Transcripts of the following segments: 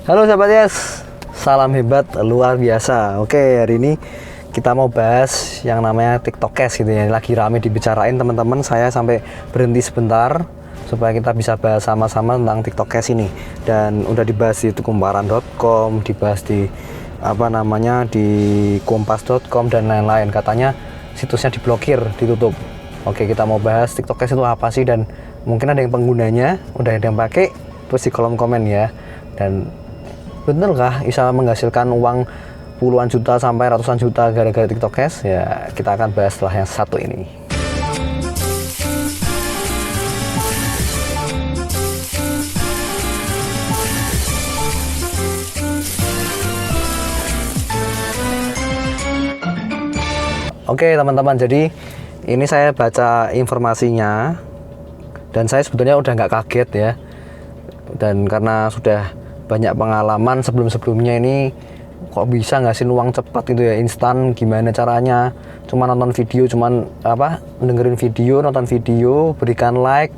Halo sahabat Yes, salam hebat luar biasa. Oke, hari ini kita mau bahas yang namanya TikTok Cash gitu ya. Lagi rame dibicarain teman-teman. Saya sampai berhenti sebentar supaya kita bisa bahas sama-sama tentang TikTok Cash ini. Dan udah dibahas di kumparan.com, dibahas di di kompas.com dan lain-lain. Katanya situsnya diblokir, ditutup. Oke, kita mau bahas TikTok Cash itu apa sih, dan mungkin ada yang penggunanya, udah ada yang pakai, terus di kolom komen ya. Dan benarkah bisa menghasilkan uang puluhan juta sampai ratusan juta gara-gara TikTok Cash? Ya, kita akan bahas setelah yang satu ini. Oke teman-teman, jadi ini saya baca informasinya dan saya sebetulnya udah nggak kaget ya. Dan karena sudah banyak pengalaman sebelum-sebelumnya ini, kok bisa ngasihin uang cepat gitu ya, instan, gimana caranya? Cuma nonton video, dengerin video, nonton video, berikan like,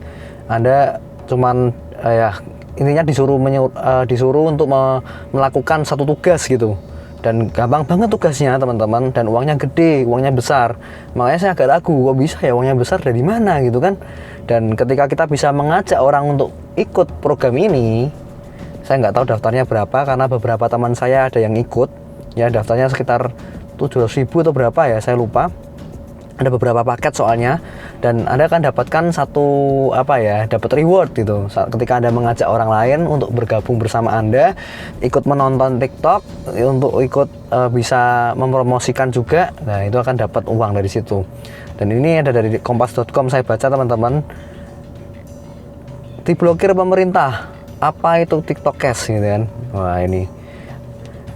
Anda cuman intinya disuruh untuk melakukan satu tugas gitu. Dan gampang banget tugasnya teman-teman, dan uangnya gede, uangnya besar. Makanya saya agak ragu, kok bisa ya uangnya besar dari mana gitu kan. Dan ketika kita bisa mengajak orang untuk ikut program ini, saya nggak tahu daftarnya berapa, karena beberapa teman saya ada yang ikut ya, daftarnya sekitar 700.000 atau berapa ya, saya lupa. Ada beberapa paket soalnya, dan Anda akan dapatkan dapat reward gitu ketika Anda mengajak orang lain untuk bergabung bersama Anda, ikut menonton TikTok, untuk ikut bisa mempromosikan juga. Nah, itu akan dapat uang dari situ. Dan ini ada dari kompas.com, saya baca teman-teman. Diblokir pemerintah. Apa itu TikTok Cash gitu kan? Wah, ini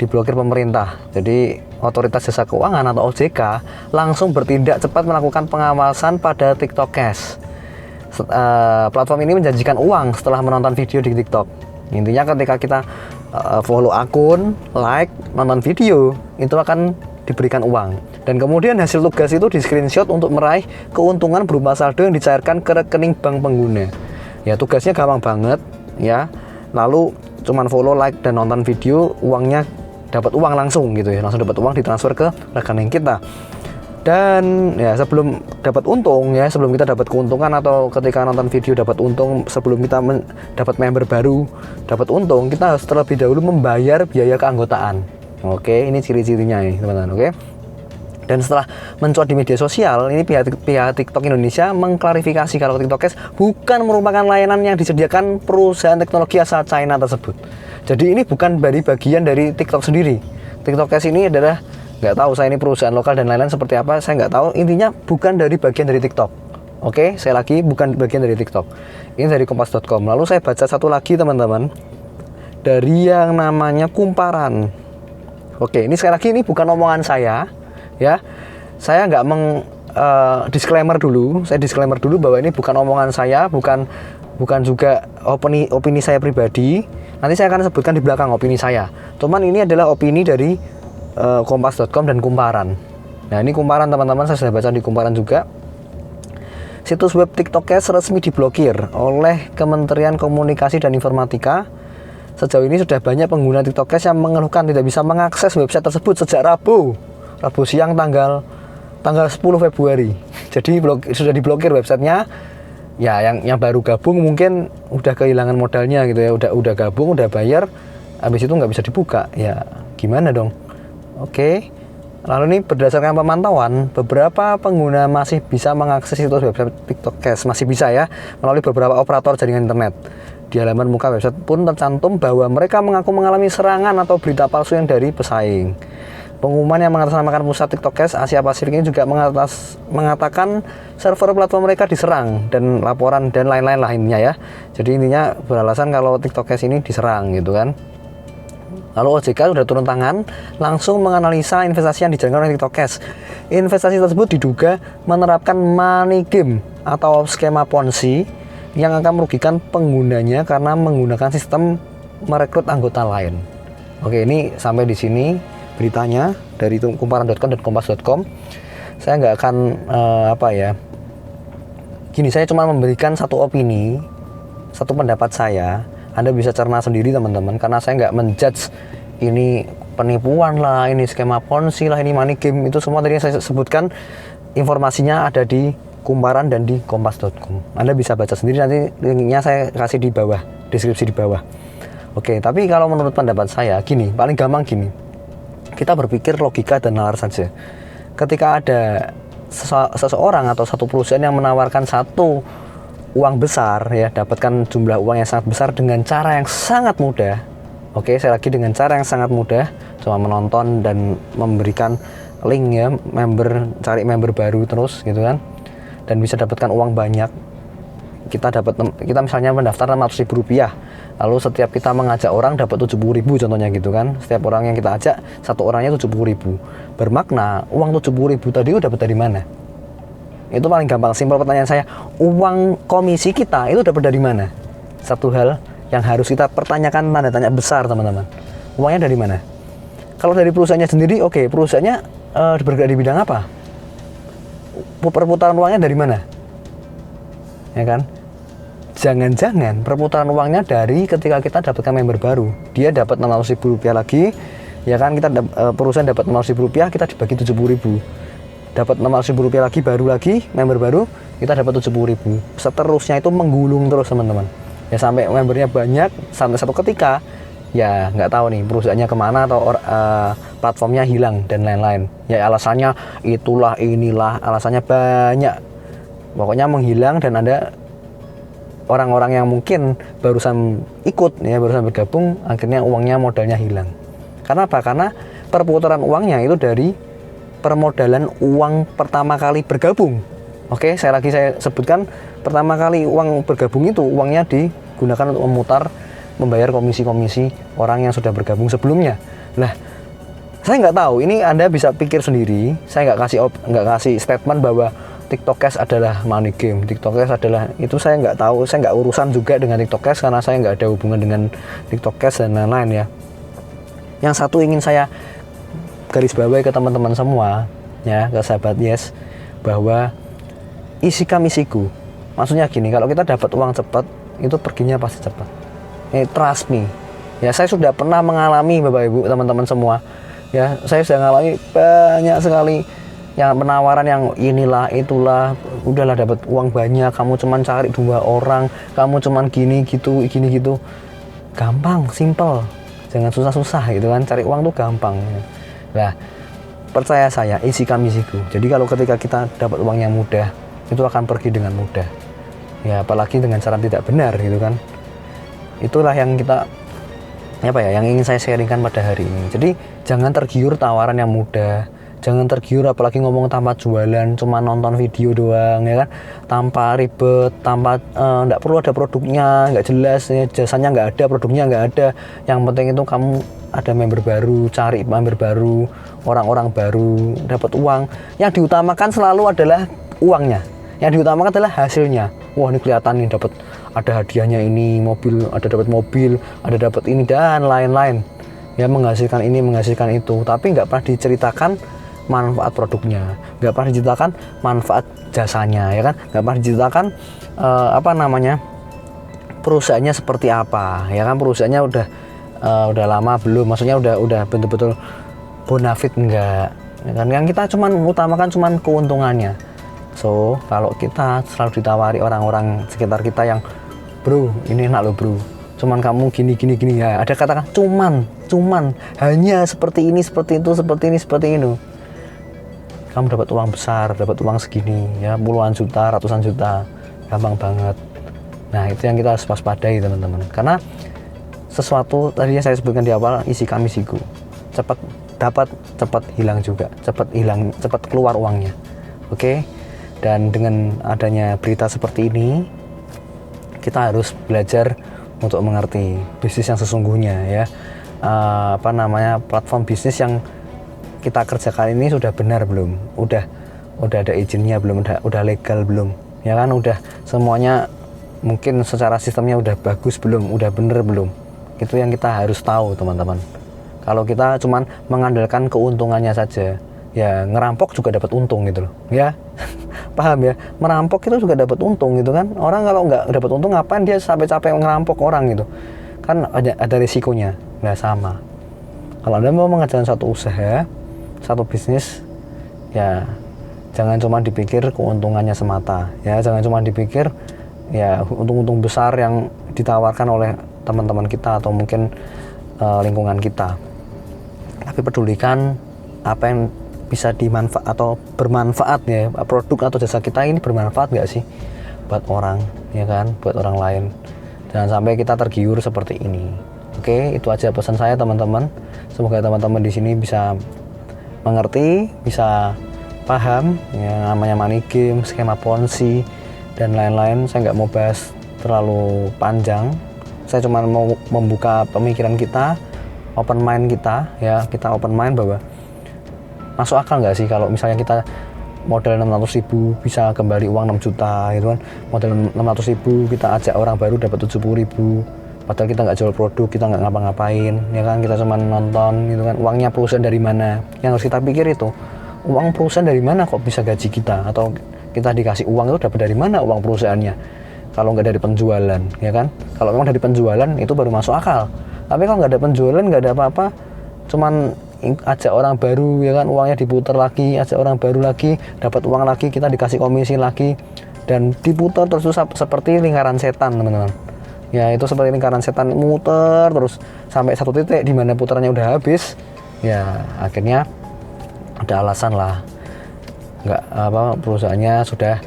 diblokir pemerintah. Jadi Otoritas Jasa Keuangan atau OJK langsung bertindak cepat melakukan pengawasan pada TikTok Cash. Platform ini menjanjikan uang setelah menonton video di TikTok. Intinya ketika kita follow akun, like, nonton video, itu akan diberikan uang. Dan kemudian hasil tugas itu di screenshot untuk meraih keuntungan berupa saldo yang dicairkan ke rekening bank pengguna. Ya, tugasnya gampang banget ya. Lalu cuman follow, like, dan nonton video, uangnya dapat uang langsung gitu ya, langsung dapat uang ditransfer ke rekening kita. Dan ya, sebelum dapat untung ya, sebelum kita dapat keuntungan atau ketika nonton video dapat untung, sebelum kita dapat member baru dapat untung, kita harus terlebih dahulu membayar biaya keanggotaan. Oke, ini ciri-cirinya nih teman-teman. Oke. Dan setelah mencuat di media sosial, ini pihak TikTok Indonesia mengklarifikasi kalau TikTok Cash bukan merupakan layanan yang disediakan perusahaan teknologi asal China tersebut. Jadi ini bukan dari bagian dari TikTok sendiri. TikTok Cash ini adalah, nggak tahu saya ini perusahaan lokal dan lain-lain seperti apa, saya nggak tahu. Intinya bukan dari bagian dari TikTok. Oke, saya lagi bukan bagian dari TikTok. Ini dari kompas.com. Lalu saya baca satu lagi teman-teman, dari yang namanya Kumparan. Oke, ini sekali lagi ini bukan omongan saya ya. Saya nggak disclaimer dulu. Saya disclaimer dulu bahwa ini bukan omongan saya, bukan juga opini saya pribadi. Nanti saya akan sebutkan di belakang opini saya. Cuman ini adalah opini dari kompas.com dan Kumparan. Nah, ini Kumparan teman-teman, saya sudah baca di Kumparan juga. Situs web TikTok Cash resmi diblokir oleh Kementerian Komunikasi dan Informatika. Sejauh ini sudah banyak pengguna TikTok Cash yang mengeluhkan tidak bisa mengakses website tersebut sejak Rabu siang tanggal 10 Februari. Jadi sudah diblokir websitenya. Ya, yang baru gabung mungkin udah kehilangan modalnya gitu ya, udah gabung, udah bayar, habis itu nggak bisa dibuka. Ya, gimana dong? Oke. Lalu ini berdasarkan pemantauan, beberapa pengguna masih bisa mengakses situs website TikTok Cash, masih bisa ya, melalui beberapa operator jaringan internet. Di halaman muka website pun tercantum bahwa mereka mengaku mengalami serangan atau berita palsu yang dari pesaing. Pengumuman yang mengatasnamakan pusat TikTok Cash Asia Pasifik ini juga mengatakan server platform mereka diserang, dan laporan dan lain-lain lainnya ya. Jadi intinya beralasan kalau TikTok Cash ini diserang gitu kan. Lalu OJK sudah turun tangan, langsung menganalisa investasi yang dijalankan oleh TikTok Cash. Investasi tersebut diduga menerapkan money game atau skema Ponzi yang akan merugikan penggunanya karena menggunakan sistem merekrut anggota lain. Oke, ini sampai di sini beritanya dari kumparan.com dan kompas.com. Saya nggak akan gini, saya cuma memberikan satu opini, satu pendapat saya. Anda bisa cerna sendiri teman-teman, karena saya nggak menjudge ini penipuan lah, ini skema ponzi lah, ini money game. Itu semua tadi yang saya sebutkan informasinya ada di Kumparan dan di kompas.com. Anda bisa baca sendiri, nanti linknya saya kasih di bawah, deskripsi di bawah. Oke, tapi kalau menurut pendapat saya gini, paling gampang gini, kita berpikir logika dan nalar saja. Ketika ada seseorang atau satu perusahaan yang menawarkan satu uang besar, ya, dapatkan jumlah uang yang sangat besar dengan cara yang sangat mudah. Oke, saya lagi dengan cara yang sangat mudah, cuma menonton dan memberikan link, ya, member, cari member baru terus gitu kan, dan bisa dapatkan uang banyak. Kita misalnya mendaftar Rp600.000, lalu setiap kita mengajak orang dapat 70.000 contohnya gitu kan. Setiap orang yang kita ajak, satu orangnya 70.000. Bermakna uang 70.000 tadi itu dapat dari mana? Itu paling gampang, simpel pertanyaan saya. Uang komisi kita itu dapat dari mana? Satu hal yang harus kita pertanyakan, tanda tanya besar teman-teman. Uangnya dari mana? Kalau dari perusahaannya sendiri, oke, perusahaannya bergerak di bidang apa? Perputaran uangnya dari mana? Ya kan? Jangan-jangan perputaran uangnya dari ketika kita dapatkan member baru. Dia dapat Rp600.000 lagi, ya kan? Kita perusahaan dapat Rp600.000, kita dibagi 70.000. Dapat Rp600.000 lagi, baru lagi member baru, kita dapat 70.000. Seterusnya itu menggulung terus teman-teman. Ya sampai membernya banyak, sampai satu ketika ya nggak tahu nih perusahaannya kemana atau platformnya hilang dan lain-lain. Ya alasannya itulah inilah, alasannya banyak. Pokoknya menghilang, dan ada orang-orang yang mungkin barusan ikut, ya, barusan bergabung, akhirnya uangnya, modalnya hilang. Karena apa? Karena perputaran uangnya itu dari permodalan uang pertama kali bergabung. Oke, saya sebutkan, pertama kali uang bergabung itu uangnya digunakan untuk membayar komisi-komisi orang yang sudah bergabung sebelumnya. Nah, saya nggak tahu, ini Anda bisa pikir sendiri. Saya nggak kasih statement bahwa TikTok Cash adalah money game, TikTok Cash adalah itu. Saya nggak tahu, saya nggak urusan juga dengan TikTok Cash karena saya nggak ada hubungan dengan TikTok Cash dan lain-lain, ya. Yang satu ingin saya garis bawahi ke teman-teman semua, ya, ke sahabat Yes, bahwa isikan misiku. Maksudnya gini, kalau kita dapat uang cepat, itu perginya pasti cepat. Trust me. Ya, saya sudah pernah mengalami, Bapak Ibu, teman-teman semua. Ya, saya sudah mengalami banyak sekali yang penawaran yang inilah itulah, udahlah dapat uang banyak, kamu cuman cari 2 orang, kamu cuman gini gitu. Gampang, simple. Jangan susah-susah gitu kan. Cari uang tuh gampang. Nah, percaya saya, isikan misiku. Jadi kalau ketika kita dapat uang yang mudah, itu akan pergi dengan mudah. Ya, apalagi dengan cara tidak benar gitu kan. Itulah yang yang ingin saya sharingkan pada hari ini. Jadi jangan tergiur tawaran yang mudah, jangan tergiur apalagi ngomong tanpa jualan, cuma nonton video doang, ya kan, tanpa ribet, tanpa nggak perlu ada produknya, nggak jelas, ya, jasanya nggak ada, produknya nggak ada. Yang penting itu kamu ada member baru, cari member baru, orang-orang baru, dapat uang. Yang diutamakan selalu adalah uangnya, yang diutamakan adalah hasilnya. Wah, ini kelihatan nih dapat, ada hadiahnya ini, mobil, ada dapat mobil, ada dapat ini dan lain-lain, ya, menghasilkan ini, menghasilkan itu, tapi nggak pernah diceritakan manfaat produknya, nggak pernah diceritakan manfaat jasanya, ya kan, nggak pernah diceritakan perusahaannya seperti apa, ya kan, perusahaannya udah lama belum, maksudnya udah betul-betul bonafit enggak, ya kan. Yang kita utamakan keuntungannya. So, kalau kita selalu ditawari orang-orang sekitar kita yang, bro, ini enak loh bro, cuman kamu gini, ya, ada katakan cuman, hanya seperti ini, seperti itu, seperti ini, seperti itu, kamu dapat uang besar, dapat uang segini, ya, puluhan juta, ratusan juta, gampang banget. Nah, itu yang kita harus waspadai teman-teman, karena sesuatu tadinya saya sebutkan di awal, isikan misiku, cepat dapat, cepat hilang juga, cepat keluar uangnya. Oke. Dan dengan adanya berita seperti ini, kita harus belajar untuk mengerti bisnis yang sesungguhnya, ya. Platform bisnis yang kita kerjakan ini sudah benar belum? Udah ada izinnya belum? Udah legal belum? Ya kan, udah semuanya mungkin secara sistemnya udah bagus belum? Udah bener belum? Itu yang kita harus tahu, teman-teman. Kalau kita cuman mengandalkan keuntungannya saja, ya ngerampok juga dapat untung gitu loh, ya. Paham ya, merampok itu juga dapat untung gitu kan. Orang kalau nggak dapat untung, ngapain dia sampai capek ngerampok orang gitu. kan ada risikonya. Nah sama, kalau Anda mau mengerjakan satu usaha, satu bisnis, ya jangan cuma dipikir keuntungannya semata, ya jangan cuma dipikir ya untung-untung besar yang ditawarkan oleh teman-teman kita atau mungkin lingkungan kita, tapi pedulikan apa yang bisa dimanfaat atau bermanfaat ya, produk atau jasa kita ini bermanfaat nggak sih buat orang, ya kan, buat orang lain. Jangan sampai kita tergiur seperti ini. Oke, itu aja pesan saya teman-teman. Semoga teman-teman di sini bisa mengerti, bisa paham ya namanya money game, skema ponzi dan lain-lain. Saya nggak mau bahas terlalu panjang. Saya cuma mau membuka pemikiran kita, open mind kita, ya kita open mind bahwa masuk akal nggak sih kalau misalnya kita modal 600.000 bisa kembali uang 6 juta gitu kan, modal 600.000 kita ajak orang baru dapat 70.000, padahal kita nggak jual produk, kita nggak ngapa-ngapain, ya kan, kita cuma nonton gitu kan. Uangnya perusahaan dari mana? Yang harus kita pikir itu, uang perusahaan dari mana kok bisa gaji kita, atau kita dikasih uang itu dapat dari mana uang perusahaannya, kalau nggak dari penjualan, ya kan. Kalau memang dari penjualan itu baru masuk akal, tapi kalau nggak ada penjualan, nggak ada apa-apa, cuman ajak orang baru, ya kan, uangnya diputar lagi, ajak orang baru lagi, dapat uang lagi, kita dikasih komisi lagi, dan diputar terus seperti lingkaran setan, teman-teman. Ya itu seperti lingkaran setan, muter terus sampai satu titik di mana putarannya udah habis, ya akhirnya ada alasan lah, nggak apa, perusahaannya sudah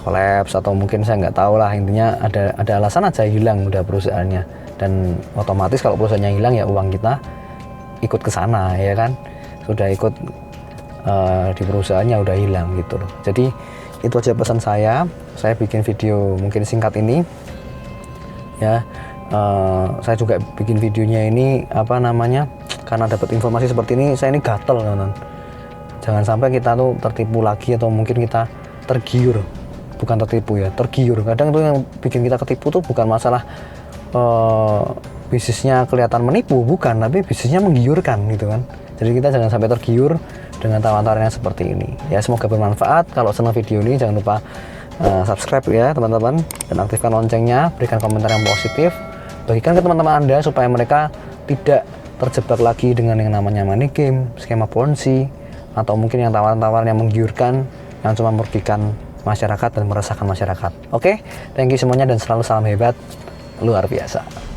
kolaps atau mungkin saya nggak tahu lah, intinya ada alasan aja hilang udah perusahaannya, dan otomatis kalau perusahaannya hilang ya uang kita ikut ke sana, ya kan, sudah ikut di perusahaannya udah hilang gitu loh. Jadi itu aja pesan saya bikin video mungkin singkat ini ya. Saya juga bikin videonya ini apa namanya, karena dapat informasi seperti ini, saya ini gatel teman-teman. Jangan sampai kita tuh tertipu lagi atau mungkin kita tergiur, bukan tertipu ya, tergiur. Kadang tuh yang bikin kita ketipu tuh bukan masalah bisnisnya kelihatan menipu, bukan, tapi bisnisnya menggiurkan gitu kan. Jadi kita jangan sampai tergiur dengan tawaran-tawaran seperti ini. Ya semoga bermanfaat. Kalau senang video ini jangan lupa subscribe ya teman-teman, dan aktifkan loncengnya, berikan komentar yang positif, bagikan ke teman-teman Anda supaya mereka tidak terjebak lagi dengan yang namanya money game, skema ponzi, atau mungkin yang tawaran-tawaran yang menggiurkan yang cuma merugikan masyarakat dan meresahkan masyarakat. Oke, thank you semuanya dan selalu salam hebat luar biasa.